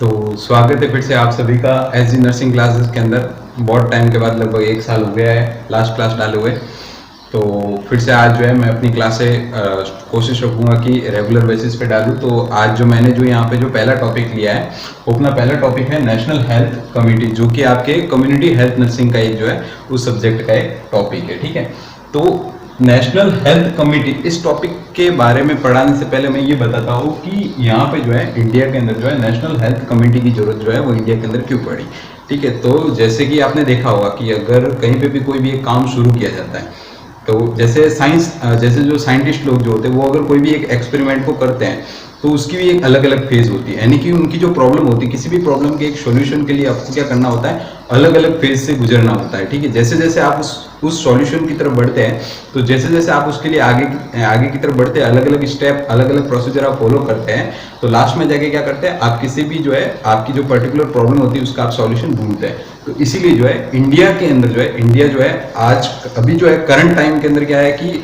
तो स्वागत है फिर से आप सभी का एसजी नर्सिंग क्लासेस के अंदर। बहुत टाइम के बाद लगभग 1 साल हो गया है लास्ट क्लास डाले हुए। तो फिर से आज जो है मैं अपनी क्लासें कोशिश रखूँगा कि रेगुलर बेसिस पे डालूँ। तो आज जो मैंने जो यहाँ पे जो पहला टॉपिक लिया है वो अपना पहला टॉपिक है नेशनल हेल्थ कमिटी, जो कि आपके कम्युनिटी हेल्थ नर्सिंग का एक जो है उस सब्जेक्ट का एक टॉपिक है। ठीक है, तो नेशनल हेल्थ कमिटी इस टॉपिक के बारे में पढ़ाने से पहले मैं ये बताता हूँ कि यहाँ पे जो है इंडिया के अंदर जो है नेशनल हेल्थ कमिटी की जरूरत जो है वो इंडिया के अंदर क्यों पड़ी। ठीक है, तो जैसे कि आपने देखा होगा कि अगर कहीं पे भी कोई भी एक काम शुरू किया जाता है तो जैसे जैसे जो साइंटिस्ट लोग जो होते हैं वो अगर कोई भी एक एक्सपेरिमेंट को करते हैं तो उसकी भी एक अलग अलग फेज होती है, यानी कि उनकी जो प्रॉब्लम होती है किसी भी प्रॉब्लम के एक सॉल्यूशन के लिए आपको क्या करना होता है, अलग अलग फेज से गुजरना होता है। ठीक है, जैसे जैसे आप उस सॉल्यूशन की तरफ बढ़ते हैं तो जैसे जैसे आप उसके लिए आगे की तरफ बढ़ते हैं, अलग अलग स्टेप अलग अलग प्रोसीजर आप फॉलो करते हैं, तो लास्ट में जाके क्या करते हैं, आप किसी भी जो है आपकी जो पर्टिकुलर प्रॉब्लम होती है उसका आप सॉल्यूशन ढूंढते हैं। तो इसीलिए जो है इंडिया के अंदर जो है इंडिया जो है आज अभी जो है करंट टाइम के अंदर क्या है कि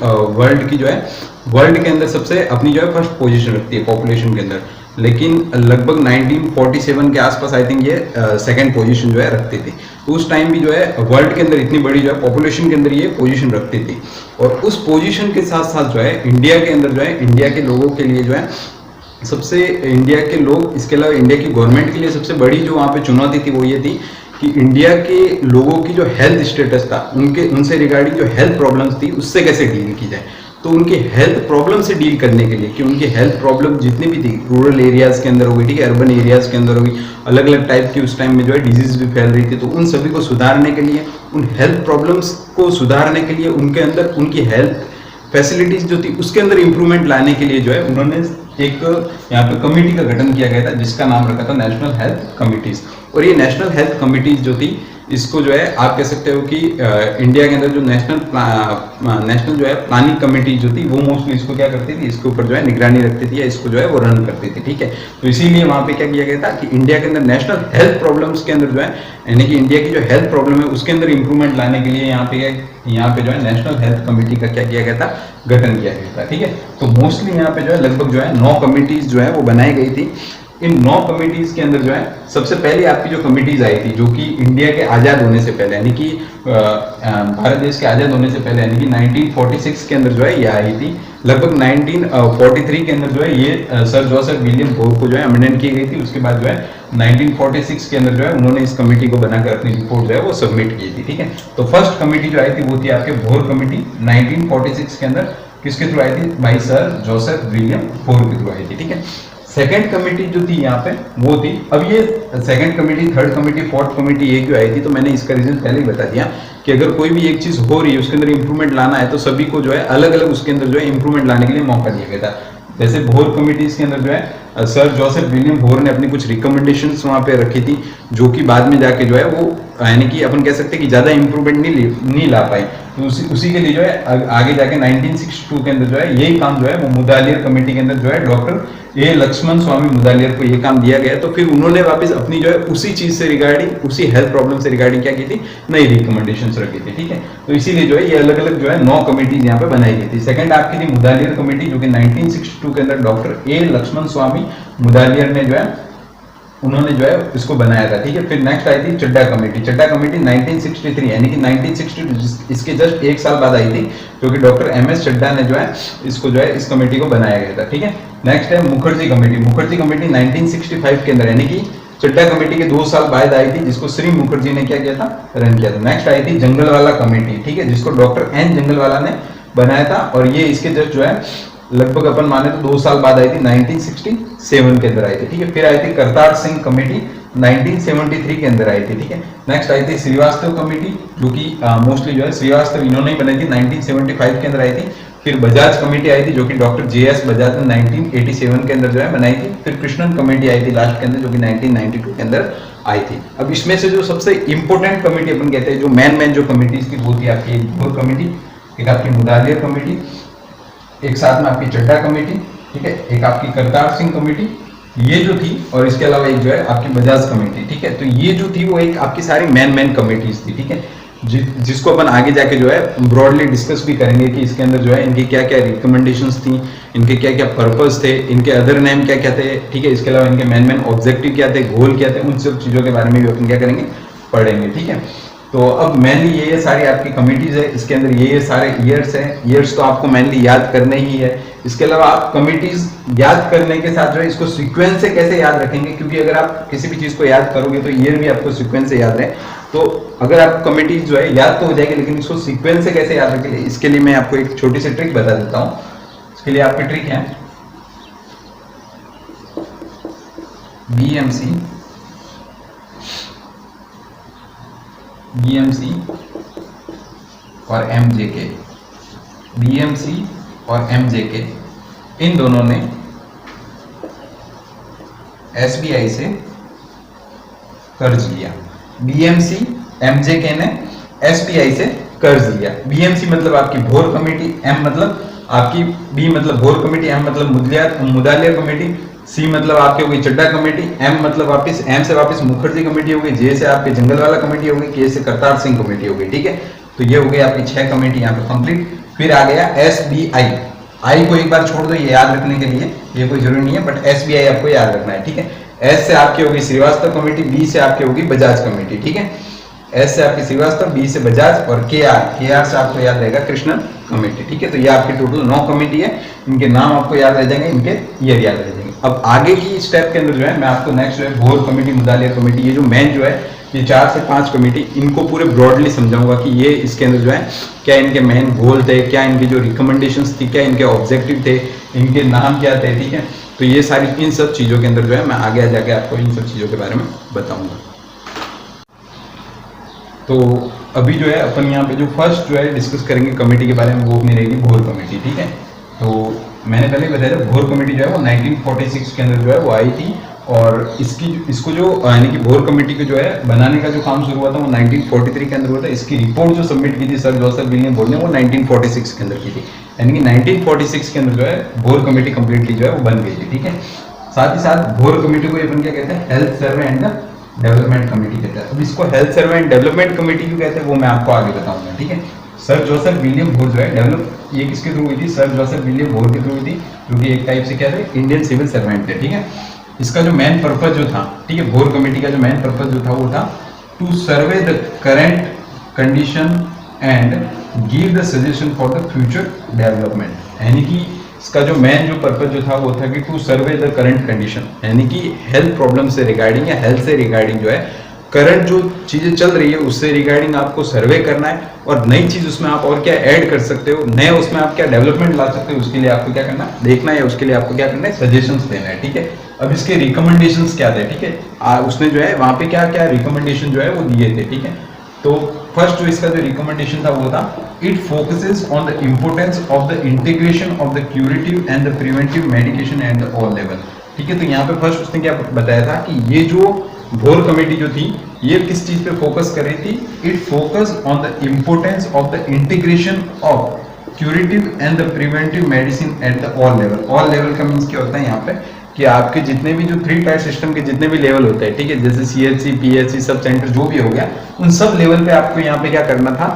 वर्ल्ड के अंदर सबसे अपनी जो है फर्स्ट पोजीशन रखती है पॉपुलेशन के अंदर, लेकिन लगभग 1947 के आसपास आई थिंक ये सेकंड पोजीशन जो है रखती थी। तो उस टाइम भी जो है वर्ल्ड के अंदर इतनी बड़ी जो है पॉपुलेशन के अंदर ये पोजीशन रखती थी, और उस पोजीशन के साथ साथ जो है इंडिया के अंदर जो है इंडिया के लोगों के लिए जो है सबसे इंडिया के लोग, इसके अलावा इंडिया की गवर्नमेंट के लिए सबसे बड़ी जो वहाँ पे चुनौती थी वो ये थी कि इंडिया के लोगों की जो हेल्थ स्टेटस था उनसे रिगार्डिंग जो हेल्थ प्रॉब्लम्स थी उससे कैसे डील की जाए। तो उनके हेल्थ प्रॉब्लम से डील करने के लिए कि उनकी हेल्थ प्रॉब्लम जितनी भी थी रूरल एरियाज के अंदर होगी, ठीक है, अर्बन एरियाज के अंदर होगी, अलग अलग टाइप की उस टाइम में जो है डिजीज भी फैल रही थी, तो उन सभी को सुधारने के लिए, उन हेल्थ प्रॉब्लम्स को सुधारने के लिए उनके अंदर उनकी हेल्थ फैसिलिटीज जो थी उसके अंदर इंप्रूवमेंट लाने के लिए जो है उन्होंने एक यहाँ पे कमेटी का गठन किया गया था जिसका नाम रखा था नेशनल हेल्थ कमिटीज। और ये नेशनल हेल्थ कमिटीज जो थी इसको जो है आप कह सकते हो कि इंडिया के अंदर जो नेशनल जो है प्लानिंग कमेटी जो थी वो मोस्टली इसको क्या करती थी, इसके ऊपर जो है निगरानी रखती थी या इसको जो है वो रन करती थी। ठीक है, तो इसीलिए वहां पे क्या किया गया था कि इंडिया के अंदर नेशनल हेल्थ प्रॉब्लम्स के अंदर जो है यानी कि इंडिया की जो हेल्थ प्रॉब्लम है उसके अंदर इंप्रूवमेंट लाने के लिए यहाँ पे जो है नेशनल हेल्थ कमेटी का क्या किया गया था, गठन किया गया था। ठीक है, तो मोस्टली यहाँ पे जो है लगभग जो है 9 कमिटीज जो है वो बनाई गई थी। इन 9 कमिटीज के अंदर जो है सबसे पहले आपकी जो कमिटीज आई थी जो कि इंडिया के आजाद होने से पहले यानी कि भारत देश के आजाद होने से पहले यानी कि 1946 के अंदर जो है ये आई थी। लगभग 1943 के अंदर जो है ये सर जोसेफ विलियम भोर को जो है अमेंडमेंट की गई थी। उसके बाद जो है 1946 के अंदर जो है उन्होंने इस कमेटी को बनाकर अपनी रिपोर्ट जो है वो सबमिट की थी। ठीक है, तो फर्स्ट कमेटी जो आई थी वो थी आपके भोर कमेटी 1946 के अंदर। किसके थ्रू आई थी भाई, सर जोसेफ विलियम भोर के थ्रू आई थी। ठीक है, सेकंड कमेटी जो थी यहाँ पे वो थी, अब ये second committee, third committee, fourth committee ये क्यों आई थी, तो मैंने इसका रीजन पहले ही बता दिया कि अगर कोई भी एक चीज हो रही है उसके अंदर इंप्रूवमेंट लाना है तो सभी को जो है अलग अलग उसके अंदर जो है इंप्रूवमेंट लाने के लिए मौका दिया गया था। जैसे भोर कमिटीज के अंदर जो है सर जोसेफ विलियम भोर ने अपनी कुछ रिकमेंडेशंस वहां पे रखी थी जो कि बाद में जाके जो है वो यानी कि अपन कह सकते हैं कि ज्यादा इंप्रूवमेंट नहीं ला पाई। तो उसी के लिए जो है आगे जाके 1962 के अंदर जो है यही काम जो है वो मुदालियर कमेटी के अंदर जो है डॉक्टर ए लक्ष्मण स्वामी मुदालियर को ये काम दिया गया। तो फिर उन्होंने वापस अपनी जो है उसी चीज से रिगार्डिंग, उसी हेल्थ प्रॉब्लम से रिगार्डिंग क्या की थी, नई रिकमेंडेशंस रखी थी। ठीक है, तो इसीलिए जो है ये अलग अलग जो है 9 कमेटीज यहाँ पे बनाई गई थी। सेकंड आपकी थी मुदालियर कमेटी जो कि 1962 के अंदर डॉक्टर ए लक्ष्मण स्वामी मुदालियर ने जो है उन्होंने जो है इसको बनाया था। ठीक है, फिर नेक्स्ट आई थी चड्डा कमेटी। चड्डा कमेटी 1963 यानी कि 1962 इसके जस्ट 1 साल बाद आई थी, जो कि डॉक्टर एमएस चड्डा ने जो है इसको जो है इस कमेटी को बनाया गया था। ठीक है, नेक्स्ट है मुखर्जी कमेटी। मुखर्जी कमेटी 1965 के अंदर यानी कि चड्डा कमेटी के 2 साल बाद आई थी, जिसको श्री मुखर्जी ने क्या किया था, रन किया था। नेक्स्ट आई थी जंगलवाला कमेटी। ठीक है, जिसको डॉक्टर एन जंगलवाला ने बनाया था, और ये इसके जस्ट जो है लगभग अपन माने तो 2 साल बाद आई थी, 1967 के अंदर आई थी। ठीक है, फिर आई थी करतार सिंह कमेटी 1973 के अंदर आई थी। ठीक है, नेक्स्ट आई थी श्रीवास्तव कमेटी जो कि मोस्टली जो है श्रीवास्तव इन्होंने ही बनाई थी, 1975 के अंदर आई थी। फिर बजाज कमेटी आई थी जो कि डॉक्टर जेएस बजाज ने 1987 के अंदर जो है बनाई थी। फिर कृष्णन कमेटी आई थी लास्ट के अंदर जो कि 1992 के अंदर आई थी। अब इसमें से जो सबसे इंपॉर्टेंट कमेटी अपन कहते हैं, जो मेन जो कमेटीज थी वो थी आपकी एक भोर कमेटी, एक आपकी मुदालियर कमेटी, एक साथ में आपकी चड्डा कमेटी, ठीक है, एक आपकी करतार सिंह कमेटी ये जो थी, और इसके अलावा एक जो है आपकी बजाज कमेटी। ठीक है, तो ये जो थी वो एक आपकी सारी मेन कमेटीज थी। ठीक है, जिसको अपन आगे जाके जो है ब्रॉडली डिस्कस भी करेंगे कि इसके अंदर जो है इनकी क्या क्या रिकमेंडेशंस थी, इनके क्या क्या पर्पस थे, इनके अदर नेम क्या क्या थे, ठीक है। इसके अलावा इनके मेन ऑब्जेक्टिव क्या थे, गोल क्या थे, उन सब चीज़ों के बारे में भी अपन क्या करेंगे, पढ़ेंगे, ठीक है। तो अब मेनली ये सारी आपकी कमिटीज है, इसके अंदर ये सारे ईयर्स हैं। ईयर्स तो आपको मेनली याद करने ही है। इसके अलावा आप कमिटीज याद करने के साथ जो है इसको सीक्वेंस से कैसे याद रखेंगे, क्योंकि अगर आप किसी भी चीज को याद करोगे तो ईयर भी आपको सीक्वेंस से याद रहे। तो अगर आप कमिटीज जो है याद तो हो जाएगी, लेकिन इसको सीक्वेंस से कैसे याद रखेंगे, इसके लिए मैं आपको एक छोटी सी ट्रिक बता देता हूँ। इसके लिए आपकी ट्रिक है बीएमसी और एमजेके। बीएमसी और एमजेके इन दोनों ने एसबीआई से कर्ज लिया। बीएमसी एमजेके ने एसबीआई से कर्ज लिया। बीएमसी मतलब आपकी भोर कमेटी, एम मतलब आपकी, बी मतलब भोर कमेटी, एम मतलब मुदालिया कमेटी, सी मतलब आपकी हो गई चड्डा कमेटी, एम मतलब वापस, एम से वापस मुखर्जी कमेटी हो गई, जे से आपके जंगलवाला कमेटी हो गई, के से करतार सिंह कमेटी हो गई, ठीक है। तो ये हो गई आपकी 6 कमेटी यहाँ पे कंप्लीट। फिर आ गया एसबीआई। आई को एक बार छोड़ दो, ये याद रखने के लिए ये कोई जरूरी नहीं है, बट एसबीआई आपको याद रखना है, ठीक है। एस से आपकी होगी श्रीवास्तव कमेटी, बी से आपकी होगी बजाज कमेटी, ठीक है। एस से आपकी श्रीवास्तव, बी से बजाज और के आर से आपको याद रहेगा कृष्णन कमेटी, ठीक है। तो ये आपकी टोटल 9 कमेटी है। इनके नाम आपको याद रह जाएंगे, इनके ईयर याद रह जाएंगे। अब आगे की स्टेप के अंदर जो है मैं आपको नेक्स्ट जो है भोर कमेटी, मुदालिया कमेटी, ये जो मेन जो है ये 4 से 5 कमेटी, इनको पूरे ब्रॉडली समझाऊंगा कि ये इसके अंदर जो है क्या इनके मेन गोल थे, क्या इनकी जो रिकमेंडेशंस थी, क्या इनके ऑब्जेक्टिव थे, इनके नाम क्या थे, ठीक है। तो ये सारी इन सब चीज़ों के अंदर जो है मैं आगे जाके आपको इन सब चीज़ों के बारे में बताऊंगा। तो अभी जो है अपन यहाँ पे जो फर्स्ट जो है डिस्कस करेंगे कमेटी के बारे में, वो अपनी रहेगी भोर कमेटी, ठीक है। तो मैंने पहले बताया था भोर कमेटी जो है वो 1946 के अंदर जो है वो आई थी, और इसको जो यानी कि भोर कमेटी को जो है बनाने का जो काम शुरू हुआ था वो 1943 के अंदर हुआ था। इसकी रिपोर्ट जो सबमिट की थी सर जोसेफ विलियम भोर ने, वो 1946 के अंदर की थी, यानी कि 1946 के अंदर जो है भोर कमेटी कंप्लीटली जो है वो बन गई थी, ठीक है। साथ ही साथ भोर कमेटी को अपन क्या कहते हैं, health survey and development committee कहते हैं। अब इसको health survey and development committee क्यों कहते हैं वो मैं आपको आगे बताऊंगा, ठीक है। सर जोसेफ विलियम भोर जो है डेवलप, ये किसके थ्रू हुई थी, सर जोसेफ विलियम भोर के थ्रू हुई थी, जो कि एक टाइप से क्या थे, इंडियन सिविल सर्वेंट थे, ठीक है। इसका जो मेन पर्पज जो था, ठीक है, भोर कमेटी का जो मेन पर्पज जो था वो था to survey the current condition and give the suggestion for the future development. यानी कि इसका जो मेन जो पर्पज जो था वो था कि to survey the current condition, यानी कि हेल्थ प्रॉब्लम से रिगार्डिंग या हेल्थ से रिगार्डिंग जो है करंट जो चीजें चल रही है उससे रिगार्डिंग आपको सर्वे करना है, और नई चीज उसमें आप और क्या ऐड कर सकते हो, नए उसमें आप क्या डेवलपमेंट ला सकते हो, उसके लिए आपको क्या करना है, देखना है, उसके लिए आपको क्या करना है, सजेशंस देना है, ठीक है। अब इसके रिकमेंडेशंस क्या थे, ठीक है, उसने जो है वहां पे क्या क्या रिकमेंडेशन जो है वो दिए थे, ठीक है। तो फर्स्ट जो इसका जो रिकमेंडेशन था वो था, it focuses on the importance of the integration of the curative and the preventive medication at the all level, ठीक है। तो यहाँ पे फर्स्ट उसने क्या बताया था कि ये जो भोर कमेटी जो थी ये किस चीज पे फोकस कर रही थी, it focus on the importance of the integration of curative and the preventive medicine at the all level. All level का मीन्स क्या होता है यहाँ पे कि आपके जितने भी जो 3 टायर सिस्टम के जितने भी लेवल होते हैं, ठीक है, जैसे सीएचसी, पीएचसी, सब सेंटर जो भी हो गया, उन सब लेवल पे आपको यहाँ पे क्या करना था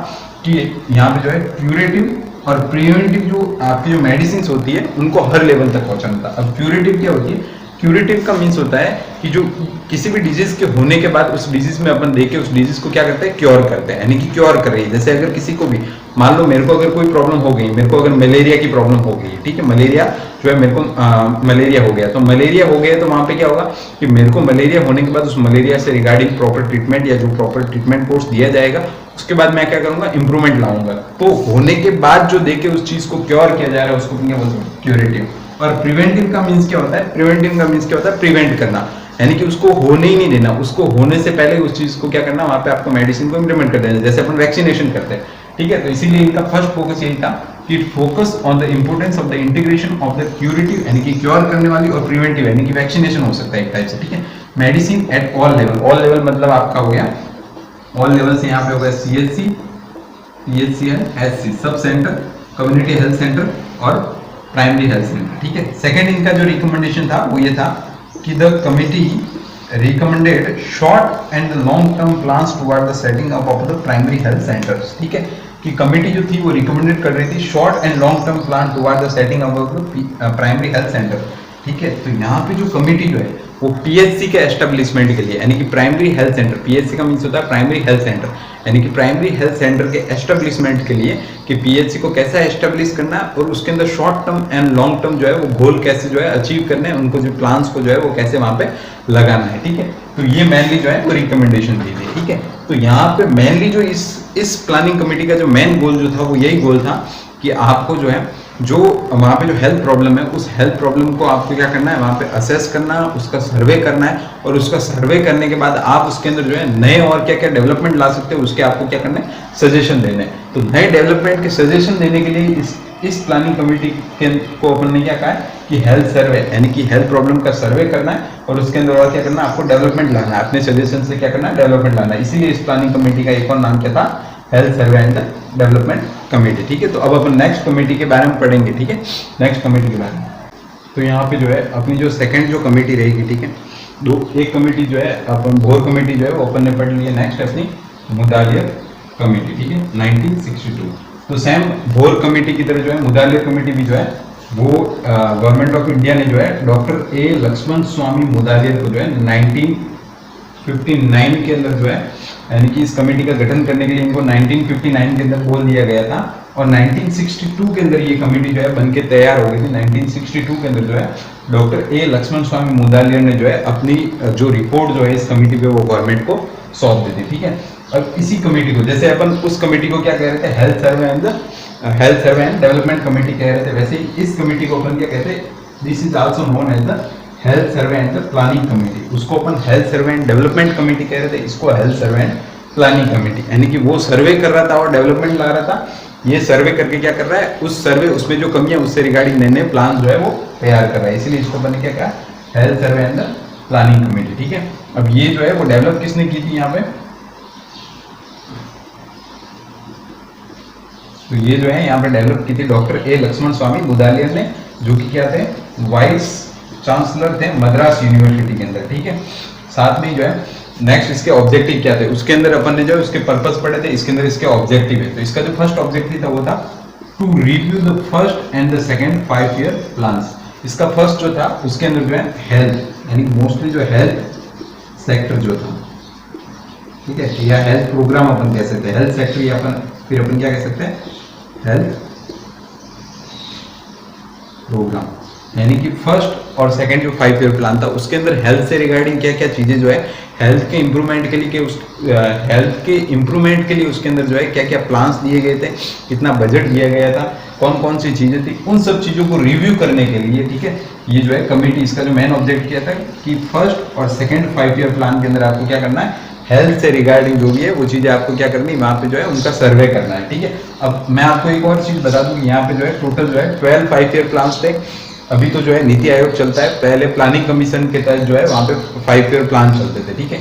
कि यहाँ पे जो है क्यूरेटिव और प्रिवेंटिव जो आपकी जो मेडिसिन होती है उनको हर लेवल तक पहुंचाना था। अब क्यूरेटिव क्या होती है, क्यूरेटिव का मीन्स होता है कि जो किसी भी डिजीज के होने के बाद उस डिजीज में अपन देख के उस डिजीज को क्या करते हैं, क्योर करते हैं, यानी कि क्योर कर रही है। जैसे अगर किसी को भी मान लो मेरे को अगर कोई प्रॉब्लम हो गई, मेरे को अगर मलेरिया की प्रॉब्लम हो गई, ठीक है, मलेरिया जो है मेरे को मलेरिया हो गया, तो मलेरिया हो गया तो वहां पे क्या होगा कि मेरे को मलेरिया होने के बाद उस मलेरिया से रिगार्डिंग प्रॉपर ट्रीटमेंट या जो प्रॉपर ट्रीटमेंट कोर्स दिया जाएगा, उसके बाद मैं क्या करूंगा, इंप्रूवमेंट लाऊंगा। तो होने के बाद जो देखे उस चीज को क्योर किया जा रहा है उसको क्या बोलते हैं, क्यूरेटिव। और प्रिवेंटिव का मीन्स क्या होता है, प्रिवेंटिव का मीन्स क्या होता है, प्रिवेंट करना, यानी कि उसको होने ही नहीं देना, उसको होने से पहले उस चीज को क्या करना, वहां पे आपको मेडिसिन को इम्प्लीमेंट कर देना, जैसे अपन वैक्सीनेशन करते हैं, ठीक है। तो इसीलिए इनका फर्स्ट फोकस यही था कि focus on the importance of the integration of the curative, यानी कि क्योर करने वाली, और प्रिवेंटिव यानी कि वैक्सीनेशन हो सकता है एक टाइप से, ठीक है, medicine at all level. All level मतलब आपका हो गया, ऑल लेवल से यहाँ पे हो गया CHC, PHCL, HC, sub centre, community health centre और प्राइमरी हेल्थ सेंटर, ठीक है। सेकंड इनका जो रिकमेंडेशन था वो ये था कि the committee recommended short and long term plans toward the setting up of the primary health centers। ठीक है, कि कमेटी जो थी वो रिकमेंडेड कर रही थी short and long term plan toward the setting up of the primary health centre. ठीक है, तो यहाँ पे जो कमेटी जो है वो पीएचसी के एस्टेब्लिशमेंट के लिए, यानी कि प्राइमरी हेल्थ सेंटर, पीएचसी का मीन्स होता है प्राइमरी हेल्थ सेंटर, यानी कि प्राइमरी हेल्थ सेंटर के एस्टेब्लिशमेंट के लिए कि पीएचसी को कैसा एस्टेब्लिश करना है और उसके अंदर short term and long term जो है वो गोल कैसे जो है अचीव करने हैं, उनको जो प्लान्स को जो है वो कैसे वहां पे लगाना है। ठीक है, तो ये मेनली जो है वो रिकमेंडेशन दी थी। ठीक है, तो यहाँ पे मेनली जो इस प्लानिंग कमेटी का जो मेन गोल जो था वो यही गोल था कि आपको जो है जो वहाँ पे जो हेल्थ प्रॉब्लम है उस हेल्थ प्रॉब्लम को आपको क्या करना है, वहाँ पे असेस करना, उसका सर्वे करना है और उसका सर्वे करने के बाद आप उसके अंदर जो है नए और क्या क्या डेवलपमेंट ला सकते हो उसके आपको क्या करना है, सजेशन देने हैं। तो नए डेवलपमेंट के सजेशन देने के लिए इस प्लानिंग कमेटी को अपन ने क्या कहा है कि हेल्थ सर्वे, यानी कि हेल्थ प्रॉब्लम का सर्वे करना है और उसके अंदर और क्या करना है, आपको डेवलपमेंट लाना है, अपने सजेशन से क्या करना है, डेवलपमेंट लाना है। इसीलिए इस प्लानिंग कमेटी का एक और नाम क्या था, health survey and development committee. ठीक है, तो अब अपन नेक्स्ट कमेटी के बारे में पढ़ेंगे। ठीक है, नेक्स्ट कमेटी के बारे में तो यहाँ पे जो है अपनी जो सेकंड जो कमेटी रहेगी, ठीक है, एक कमेटी जो है अपन भोर कमेटी जो है वो अपन ने पढ़ ली है। नेक्स्ट अपनी मुदालियर कमेटी। ठीक है, 1962। तो सेम भोर कमेटी की तरह जो है मुदालियर कमेटी भी जो है वो गवर्नमेंट ऑफ इंडिया ने जो है डॉक्टर ए लक्ष्मण स्वामी मुदालियर को जो है 1959 के अंदर जो है, यानी कि इस कमेटी का गठन करने के लिए इनको 1959 के अंदर बोल दिया गया था और 1962 के अंदर ये कमेटी जो है बनके तैयार हो गई थी। 1962 के अंदर जो है डॉक्टर ए लक्ष्मण स्वामी मुदालियर ने जो है अपनी जो रिपोर्ट जो है इस कमेटी पे वो गवर्नमेंट को सौंप दी थी। ठीक है, अब इसी कमेटी को, जैसे अपन उस कमेटी को क्या कह रहे थे, health survey and development committee कह रहे थे, वैसे ही इस कमेटी को अपन क्या कहते हैं, this is also known as the health survey and the planning committee. उसको अपन health survey and development committee कह रहे थे, इसको health survey and planning committee, यानी कि वो सर्वे कर रहा था और डेवलपमेंट ला रहा था। ये सर्वे करके क्या कर रहा है, उस सर्वे उसमें जो कमियां उससे रिगार्डिंग नए नए प्लान जो है वो तैयार कर रहा है, इसीलिए इसको अपन ने क्या कहा, health survey and the planning committee. ठीक है, अब ये जो है वो डेवलप किसने की थी यहाँ पे, तो ये जो है यहाँ पे डेवलप की थी डॉक्टर ए लक्ष्मण स्वामी मुदालियर ने, जो कि क्या थे, वाइस चांसलर थे मद्रास यूनिवर्सिटी के अंदर। ठीक है, साथ में जो है नेक्स्ट इसके ऑब्जेक्टिव क्या थे, उसके अंदर अपन ने जो इसके पर्पस पढ़े थे, इसके अंदर इसके ऑब्जेक्टिव है। तो इसका जो फर्स्ट ऑब्जेक्टिव था वो था to review the first and the second 5 year plans. इसका फर्स्ट जो था उसके अंदर जो है हेल्थ, यानी मोस्टली जो हेल्थ सेक्टर जो था, ठीक है, या हेल्थ प्रोग्राम अपन कह सकते हैं, हेल्थ सेक्टर या फिर अपन क्या कह सकते हैं, हेल्थ प्रोग्राम, यानी कि फर्स्ट और सेकंड जो 5 ईयर प्लान था उसके अंदर हेल्थ से रिगार्डिंग क्या क्या चीजें जो है हेल्थ के इम्प्रूवमेंट के लिए उसके अंदर जो है क्या क्या प्लान्स दिए गए थे, कितना बजट दिया गया था, कौन कौन सी चीजें थी, उन सब चीजों को रिव्यू करने के लिए, ठीक है, ये जो है कमेटी, इसका जो मेन ऑब्जेक्ट किया था कि फर्स्ट और सेकंड 5 ईयर प्लान के अंदर आपको क्या करना है, हेल्थ से रिगार्डिंग जो भी है वो चीजें आपको क्या करनी है, वहां पे जो है उनका सर्वे करना है। ठीक है, अब मैं आपको एक और चीज बता दूं, यहाँ पे जो है टोटल जो है 12 5 ईयर प्लान थे। अभी तो जो है नीति आयोग चलता है, पहले प्लानिंग कमीशन के तहत जो है वहाँ पे 5 ईयर प्लान चलते थे। ठीक है,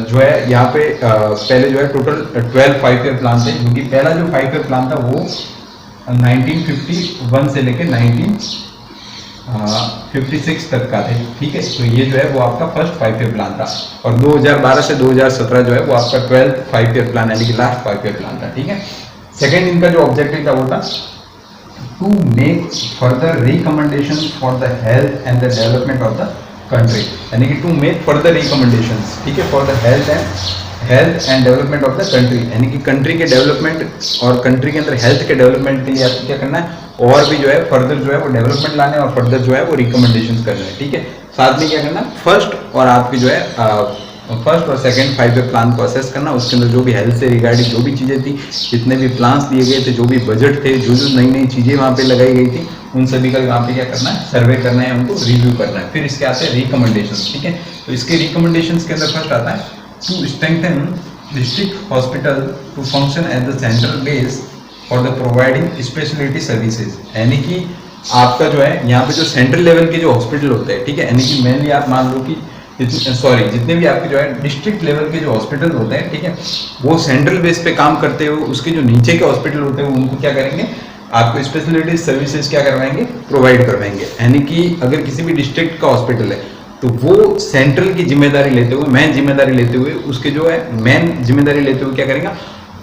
जो है यहाँ पे पहले जो है टोटल 12 5 ईयर प्लान थे, क्योंकि पहला जो 5 ईयर प्लान था वो 1951 से लेके 1956 तक का थे। ठीक है, तो ये जो है वो आपका फर्स्ट 5 ईयर प्लान था और 2012 से 2017 जो है वो आपका 12th 5 ईयर प्लान यानी कि लास्ट 5 ईयर प्लान था। ठीक है, सेकेंड इनका जो ऑब्जेक्टिव था वो था to make further recommendations for the health and the development of the country, यानी कि to make further recommendations, ठीक है, for the health and development of the country, यानी कि कंट्री के डेवलपमेंट और कंट्री के अंदर हेल्थ के डेवलपमेंट के लिए आपको क्या करना है और भी जो है फर्दर जो है वो डेवलपमेंट लाने और फर्दर जो है वो रिकमेंडेशंस करने हैं। ठीक है, साथ में क्या करना, फर्स्ट और आपकी जो है फर्स्ट और सेकंड 5 ईयर प्लान को असेस करना, उसके अंदर जो भी हेल्थ से रिगार्डिंग जो भी चीज़ें थी, जितने भी प्लान्स दिए गए थे, जो भी बजट थे, जो नई नई चीज़ें वहाँ पे लगाई गई थी, उन सभी का वहाँ पे क्या करना है, सर्वे करना है, उनको रिव्यू करना है। फिर इसके आते हैं रिकमेंडेशंस। ठीक है, तो इसके रिकमेंडेशंस के अंदर फर्स्ट आता है to strengthen district hospital to function as the central base for the providing speciality services, यानी कि आपका जो है यहाँ पे जो सेंट्रल लेवल के जो हॉस्पिटल होते हैं, ठीक है, यानी कि मेनली आप मान लो कि जितने भी आपके जो है डिस्ट्रिक्ट लेवल के जो हॉस्पिटल होते हैं, ठीक है, वो सेंट्रल बेस पे काम करते हुए उसके जो नीचे के हॉस्पिटल होते हैं उनको क्या करेंगे, आपको स्पेशलिटी सर्विसेज क्या करवाएंगे, प्रोवाइड करवाएंगे। यानी कि अगर किसी भी डिस्ट्रिक्ट का हॉस्पिटल है तो वो सेंट्रल की जिम्मेदारी लेते हुए, मेन जिम्मेदारी लेते हुए, उसके जो है मेन जिम्मेदारी लेते हुए क्या करेगा,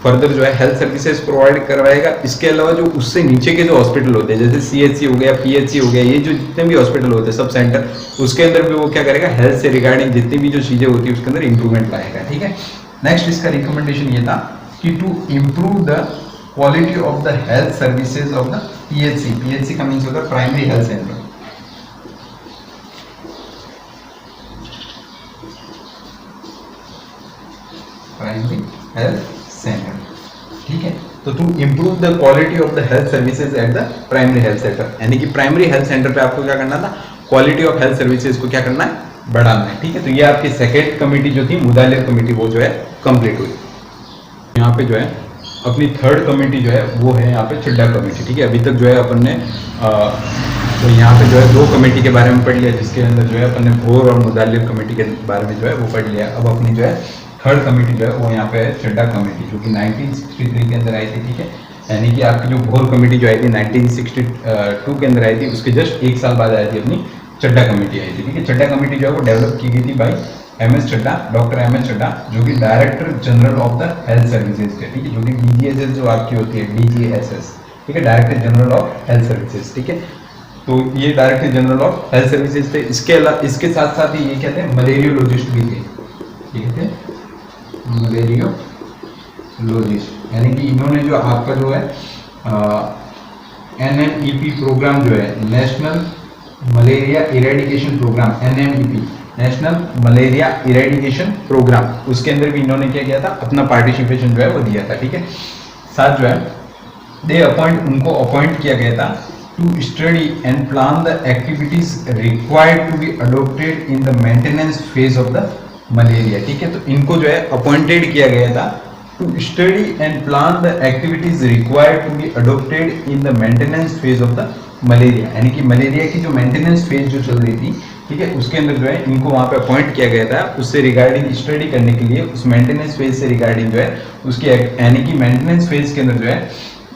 फर्दर जो है हेल्थ सर्विसेज प्रोवाइड करवाएगा। इसके अलावा जो उससे नीचे के जो हॉस्पिटल होते हैं, जैसे सीएचसी हो गया, पीएचसी हो गया, ये जो जितने भी हॉस्पिटल होते हैं सब सेंटर, उसके अंदर भी वो क्या करेगा, हेल्थ से रिगार्डिंग जितनी भी जो चीजें होती है उसके अंदर इंप्रूवमेंट लाएगा। ठीक है, नेक्स्ट इसका रिकमेंडेशन ये था कि to improve the quality of the health services of the PHC. PHC का मीन्स होता है primary health centre. Primary health centre, ठीक है। तो to improve the quality of the health services at the primary health centre, यानी कि primary health centre पे आपको क्या करना था, क्वालिटी ऑफ हेल्थ सर्विसेज को क्या करना है, बढ़ाना है। ठीक है, तो ये आपकी सेकेंड कमेटी जो थी, मुदालिर कमेटी, वो जो है कंप्लीट हुई। यहाँ पे जो है अपनी थर्ड कमेटी जो है वो है यहाँ पे चिड्डा कमेटी। ठीक है, अभी तक जो है अपन ने तो यहाँ पे जो है दो कमेटी के बारे में पढ़ लिया, जिसके अंदर जो है अपन ने भोर और मुदालिर कमेटी के बारे में जो है वो पढ़ लिया। अब अपनी जो है थर्ड कमेटी जो है वो यहाँ पे है चिड्डा कमेटी, जो कि 1963 के अंदर आई थी। ठीक है, यानी कि आपकी जो भोर कमेटी जो आई थी 1962 के अंदर आई थी, उसके जस्ट एक साल बाद आई थी अपनी चड्डा कमेटी आई थी। ठीक है, चड्डा कमेटी जो है वो डेवलप की गई थी by MS Chadda, doctor MS Chadda, जो कि director general of the health services थे। ठीक है, जो कि डीजीएसएस जो आपकी होती है, डीजीएसएस, ठीक है, director general of health services. ठीक है, तो ये director general of health services थे। इसके साथ साथ ही ये क्या थे, मलेरियोलॉजिस्ट भी थे। ठीक है, मलेरियोलॉजिस्ट, यानी कि इन्होंने जो आपका जो है NMEP प्रोग्राम जो है, national malaria eradication programme, NMEP, national malaria eradication programme, उसके अंदर भी इन्होंने क्या किया था, अपना पार्टिसिपेशन जो है वो दिया था। ठीक है, साथ जो है उनको अपॉइंट किया गया था to study and plan the activities required to be adopted in the maintenance phase of the malaria. ठीक है, तो इनको जो है अपॉइंटेड किया गया था to study and plan the activities required to be adopted in the maintenance phase of the malaria, यानी कि मलेरिया की जो मेंटेनेंस फेज जो चल रही थी, ठीक है, उसके अंदर जो है इनको वहां पे अपॉइंट किया गया था उससे रिगार्डिंग स्टडी करने के लिए, उस मेंटेनेंस फेज से रिगार्डिंग जो है उसकी, यानी कि मेंटेनेंस फेज के अंदर जो है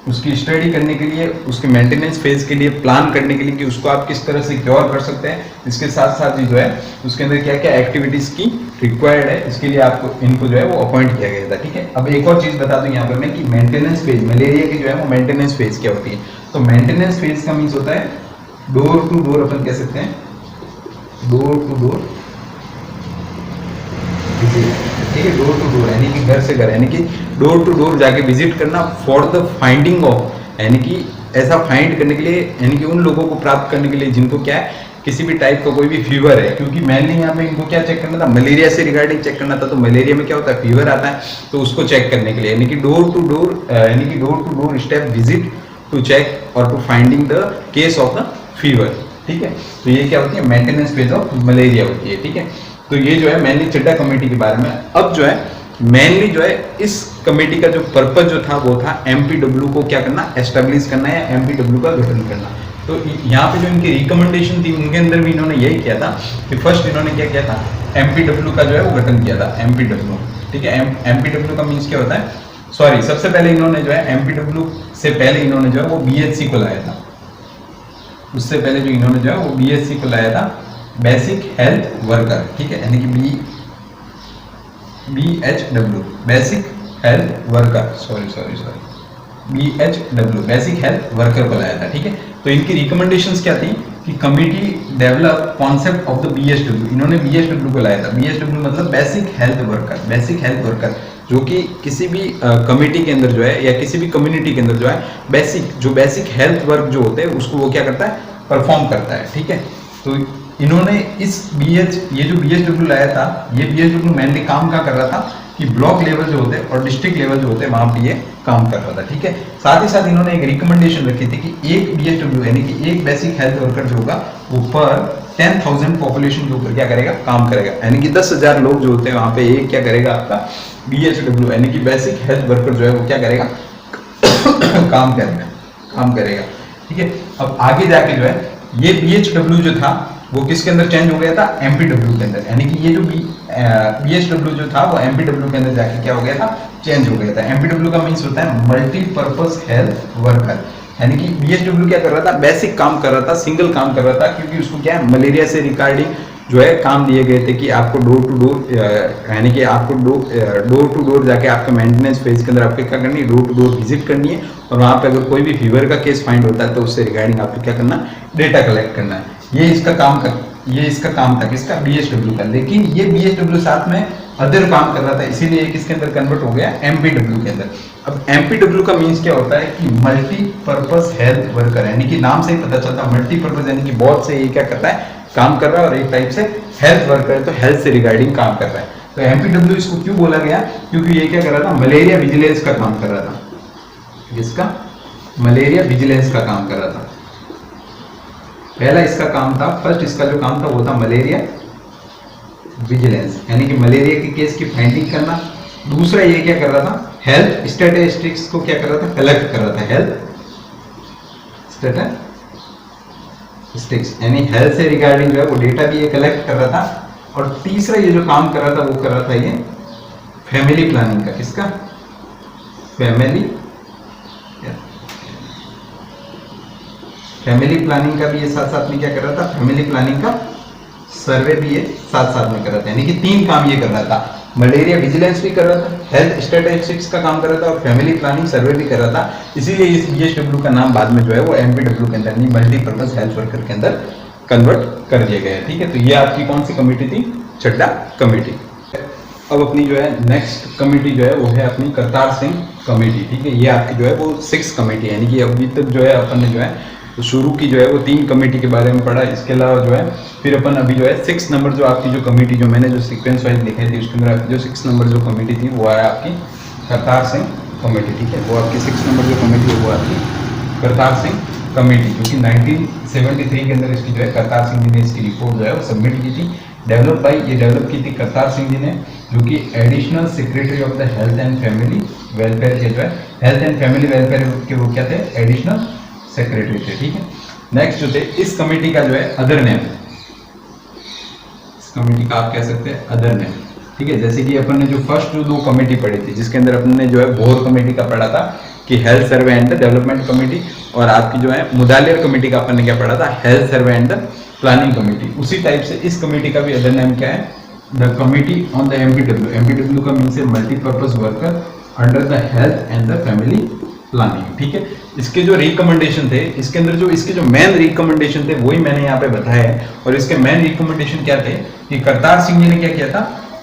उसकी स्टडी करने के लिए, उसके मेंटेनेंस फेज के लिए प्लान करने के लिए कि उसको आप किस तरह से क्योर कर सकते हैं। इसके साथ साथ ही जो है उसके अंदर क्या क्या एक्टिविटीज की रिक्वायर्ड है, इसके लिए आपको इनको जो है वो अपॉइंट किया गया था। ठीक है, अब एक और चीज बता दूं यहाँ पर मैं कि मेंटेनेंस फेज, मलेरिया की जो है वो मेंटेनेंस फेज क्या होती है। तो मेंटेनेंस फेज का मीन्स होता है डोर टू डोर, अपन कह सकते हैं डोर टू डोर, ठीक है, डोर टू डोर यानी कि घर से घर, यानी कि डोर टू डोर जाके विजिट करना फॉर द फाइंडिंग ऑफ, यानी कि ऐसा फाइंड करने के लिए, यानी कि उन लोगों को प्राप्त करने के लिए जिनको क्या है, किसी भी टाइप का कोई भी फीवर है, क्योंकि मेनली यहाँ पे इनको क्या चेक करना था, मलेरिया से रिगार्डिंग चेक करना था। तो मलेरिया में क्या होता है, फीवर आता है, तो उसको चेक करने के लिए, यानी कि डोर टू डोर, यानी कि door to door step visit to check और to finding the case of the fever. ठीक है, तो ये क्या होती है, मेंटेनेंस फेज ऑफ मलेरिया होती है। ठीक है, तो ये जो है मेनली चिड्डा कमेटी के बारे में। अब जो है मेनली जो है इस कमेटी का जो पर्पज जो था वो था एमपीडब्ल्यू को क्या करना, एस्टेब्लिश करना है, एमपीडब्ल्यू का गठन करना। तो यहाँ पे जो इनकी रिकमेंडेशन थी उनके अंदर भी इन्होंने यही किया था कि फर्स्ट इन्होंने क्या किया था, एमपीडब्ल्यू का जो है वो गठन किया था, एमपीडब्ल्यू। ठीक है, एमपीडब्ल्यू का मीन्स क्या होता है, सॉरी, सबसे पहले इन्होंने जो है एमपीडब्ल्यू से पहले इन्होंने जो है वो बीएचसी को लाया था। उससे पहले जो इन्होंने जो है वो बीएचसी को लाया था, बेसिक हेल्थ वर्कर। ठीक है, यानी कि BHW, basic health worker, sorry BHW, basic health worker को लाया था। ठीक है, तो इनकी रिकमेंडेशंस क्या थी कि committee develop concept of the BHW, इन्होंने BHW को लाया था। BHW मतलब basic health worker, basic health worker, जो कि किसी भी कमिटी के अंदर जो है या किसी भी कम्युनिटी के अंदर जो है बेसिक हेल्थ वर्क जो होते हैं उसको वो क्या करता है, परफॉर्म करता है। ठीक है, तो इन्होंने ये जो BHW लाया था, ये BHW मेनली काम क्या कर रहा था कि ब्लॉक लेवल जो होते हैं और डिस्ट्रिक्ट लेवल जो होते हैं वहां पे ये काम कर रहा था। ठीक है, साथ ही साथ इन्होंने एक रिकमेंडेशन रखी थी कि एक BHW यानी कि एक बेसिक हेल्थ वर्कर जो होगा वो पर 10,000 पॉपुलेशन के ऊपर क्या करेगा, काम करेगा, यानी कि 10,000 लोग जो होते हैं वहां पे एक क्या करेगा, आपका BHW यानी कि बेसिक हेल्थ वर्कर जो है वो क्या करेगा काम करेगा। ठीक है, अब आगे जाके जो है ये BHW जो था वो किसके अंदर चेंज हो गया था, MPW के अंदर, यानी कि ये जो BHW जो था वो MPW के अंदर जाके क्या हो गया था, चेंज हो गया था। MPW का मीन्स होता है मल्टीपर्पज हेल्थ वर्कर, यानी कि BHW क्या कर रहा था, बेसिक काम कर रहा था, सिंगल काम कर रहा था, क्योंकि उसको क्या है, मलेरिया से रिगार्डिंग जो है काम दिए गए थे कि आपको डोर टू डोर, यानी कि आपको डोर टू डोर जाके आपके मेंटेनेंस फेज के अंदर आपको क्या करनी है, डोर टू डोर विजिट करनी है, और वहाँ पे अगर कोई भी फीवर का केस फाइंड होता है तो उससे रिगार्डिंग आपको क्या करना है, डेटा कलेक्ट करना है। ये इसका काम था किसका, BHW का। लेकिन ये BHW साथ में अदर काम कर रहा था, इसीलिए ये किसके अंदर कन्वर्ट हो गया, MPW के अंदर। अब MPW का मीन्स क्या होता है कि मल्टीपर्पज हेल्थ वर्कर, यानी कि नाम से ही पता चलता है मल्टीपर्पज, यानी कि बहुत से ये क्या करता है, काम कर रहा है, और एक टाइप से हेल्थ वर्कर है तो हेल्थ से रिगार्डिंग काम कर रहा है। तो MPW इसको क्यों बोला गया, क्योंकि ये क्या कर रहा था, मलेरिया विजिलेंस का काम कर रहा था। इसका मलेरिया विजिलेंस का काम कर रहा था। पहला इसका काम था, फर्स्ट इसका जो काम था वो था मलेरिया विजिलेंस, यानी कि मलेरिया के केस की फाइंडिंग करना। दूसरा ये क्या कर रहा था, हेल्थ स्टैटिस्टिक्स को क्या कर रहा था, कलेक्ट कर रहा था, हेल्थ स्टैटिस्टिक्स, यानी हेल्थ से रिगार्डिंग जो है वो डेटा भी ये कलेक्ट कर रहा था। और तीसरा ये जो काम कर रहा था वो कर रहा था ये फैमिली प्लानिंग का, किसका, फैमिली प्लानिंग का भी ये साथ साथ में क्या कर रहा था, फैमिली प्लानिंग का सर्वे भी ये साथ साथ में कर रहा था, यानी कि 3 काम ये कर रहा था, मलेरिया विजिलेंस भी कर रहा था, हेल्थ स्टैटिस्टिक्स का काम कर रहा था, और फैमिली प्लानिंग सर्वे भी कर रहा था। इसीलिए इस BHW का नाम बाद में जो है वो MPW के अंदर नहीं, मल्टीपर्पज हेल्थ वर्कर के अंदर कन्वर्ट कर दिया गया है। ठीक है, तो ये आपकी कौन सी कमेटी थी, चड्डा कमेटी। अब अपनी जो है नेक्स्ट कमेटी जो है वो है अपनी करतार सिंह कमेटी। ठीक है, ये आपकी जो है वो 6 कमेटी, यानी कि अभी तक जो है अपन ने जो है तो शुरू की जो है वो 3 कमेटी के बारे में पढ़ा। इसके अलावा जो है फिर अपन अभी जो है 6 नंबर जो आपकी जो कमेटी जो मैंने जो सीक्वेंस वाइज लिखे थे उसके अंदर आपकी जो 6 नंबर जो कमेटी थी वो है आपकी करतार सिंह कमेटी। ठीक है, वो आपकी 6 नंबर जो कमेटी है वो आपकी करतार सिंह कमेटी, जो कि 1973 के अंदर इसकी जो है करतार सिंह जी ने इसकी रिपोर्ट जो है वो सबमिट की थी। डेवलप की थी करतार सिंह जी ने, जो कि additional secretary of the health and family welfare के जो है हेल्थ एंड फैमिली वेलफेयर के वो क्या थे, एडिशनल सेक्रेटरी थे। ठीक है, नेक्स्ट जो थे इस कमेटी का जो है अदर नेम, इस कमेटी का आप कह सकते हैं अदर नेम। ठीक है, जैसे कि अपन ने जो फर्स्ट जो 2 कमेटी पढ़ी थी जिसके अंदर अपन ने जो है बोर कमेटी का पढ़ा था कि health survey and the development committee, और आपकी जो है मुदालियर कमेटी का अपन ने क्या पढ़ा था, health survey and the planning committee. उसी टाइप से इस कमेटी का भी अदर नेम क्या है, the committee on the MPW। MPW का मीन्स है multipurpose worker under the health and the family planning. ठीक है, इसके जो रिकमेंडेशन थे, इसके अंदर जो इसके जो मेन रिकमेंडेशन थे वही मैंने यहाँ पे बताया है। और इसके मेन रिकमेंडेशन क्या थे कि करतार सिंह जी ने क्या किया था,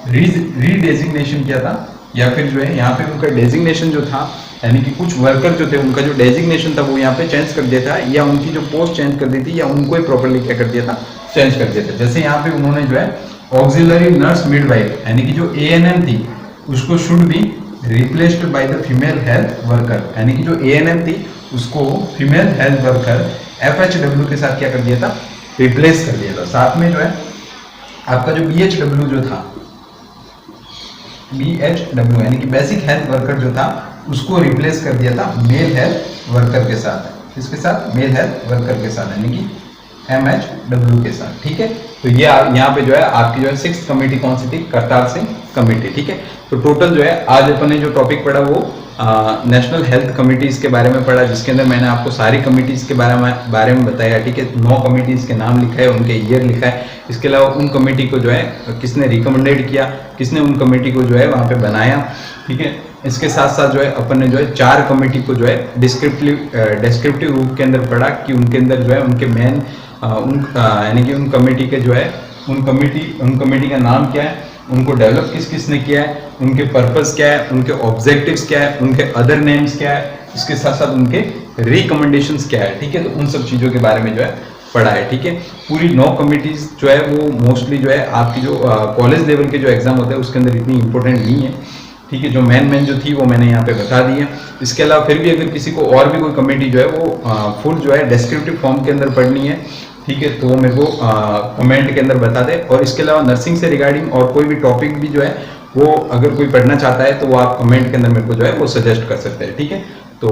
रीडेजिग्नेशन किया था, या फिर जो है यहाँ पे उनका डेजिग्नेशन जो था, यानी कि कुछ वर्कर जो थे उनका जो डेजिग्नेशन था वो यहाँ पे चेंज कर दिया था, या उनकी जो पोस्ट चेंज कर दी थी, या उनको ही प्रॉपर्ली क्या कर दिया था, चेंज कर दिया था। जैसे यहाँ पे उन्होंने जो है ऑक्सिलरी नर्स मिडवाइफ, यानी कि जो ANM थी उसको should be replaced by the female health worker, यानी कि जो ANM थी उसको फीमेल हेल्थ वर्कर FHW के साथ क्या कर दिया था, रिप्लेस कर दिया था। साथ में जो है आपका जो BHW जो था, BHW यानी कि बेसिक हेल्थ वर्कर जो था उसको रिप्लेस कर दिया था मेल हेल्थ वर्कर के साथ, इसके साथ मेल हेल्थ वर्कर के साथ, यानी कि MHW के साथ। ठीक है, तो ये यहाँ पे जो है आपकी जो है 6th कमेटी कौन सी थी, करतार सिंह कमेटी। ठीक है, तो टोटल जो है आज अपन ने जो टॉपिक पढ़ा वो नेशनल हेल्थ कमिटीज के बारे में पढ़ा, जिसके अंदर मैंने आपको सारी कमिटीज के बारे में बताया। ठीक है, 9 कमिटीज के नाम लिखा है, उनके ईयर लिखा है। इसके अलावा उन कमेटी को जो है किसने रिकमेंडेड किया, किसने उन कमेटी को जो है वहाँ पे बनाया। ठीक है, इसके साथ साथ जो है अपन ने जो है 4 कमेटी को जो है डिस्क्रिप्टिव रूप के अंदर पढ़ा कि उनके अंदर जो है उनके मेन यानी कि उन कमेटी के जो है उन कमेटी का नाम क्या है, उनको डेवलप किस किस ने किया है, उनके पर्पस क्या है, उनके ऑब्जेक्टिव्स क्या है, उनके अदर नेम्स क्या है, इसके साथ साथ उनके रिकमेंडेशंस क्या है। ठीक है, तो उन सब चीज़ों के बारे में जो है पढ़ा है। ठीक है, पूरी 9 कमिटीज जो है वो मोस्टली जो है आपकी जो कॉलेज लेवल के जो एग्जाम होते हैं उसके अंदर इतनी इंपॉर्टेंट नहीं है। ठीक है, जो मेन जो थी वो मैंने यहाँ पे बता दी है। इसके अलावा फिर भी अगर किसी को और भी कोई कमेटी जो है वो फुल जो है डिस्क्रिप्टिव फॉर्म के अंदर पढ़नी है, ठीक है, तो वो मेरे को कमेंट के अंदर बता दे। और इसके अलावा नर्सिंग से रिगार्डिंग और कोई भी टॉपिक भी जो है वो अगर कोई पढ़ना चाहता है तो वो आप कमेंट के अंदर मेरे को जो है वो सजेस्ट कर सकते हैं। ठीक है, तो